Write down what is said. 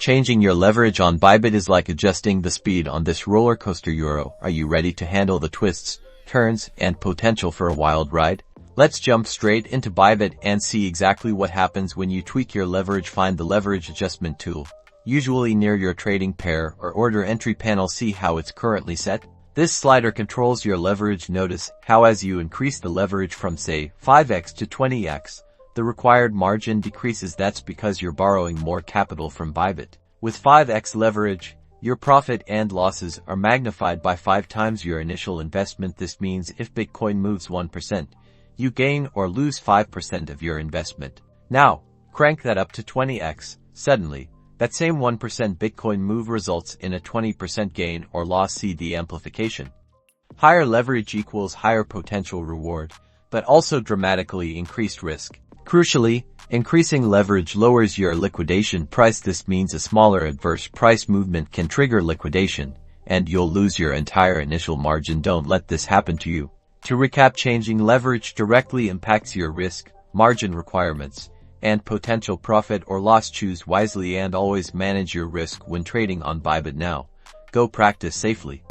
Changing your leverage on Bybit is like adjusting the speed on this roller coaster Euro. Are you ready to handle the twists, turns, and potential for a wild ride? Let's jump straight into Bybit and see exactly what happens when you tweak your leverage. Find the leverage adjustment tool, usually near your trading pair or order entry panel. See how it's currently set. This slider controls your leverage. Notice how as you increase the leverage from say 5x to 20x, the required margin decreases. That's because you're borrowing more capital from Bybit. With 5x leverage, your profit and losses are magnified by 5 times your initial investment. This means if Bitcoin moves 1%, you gain or lose 5% of your investment. Now, crank that up to 20x. Suddenly, that same 1% Bitcoin move results in a 20% gain or loss. See the amplification. Higher leverage equals higher potential reward, but also dramatically increased risk. Crucially, increasing leverage lowers your liquidation price. This means a smaller adverse price movement can trigger liquidation, and you'll lose your entire initial margin. Don't let this happen to you. To recap, changing leverage directly impacts your risk, margin requirements, and potential profit or loss. Choose wisely and always manage your risk when trading on Bybit. Now, go practice safely.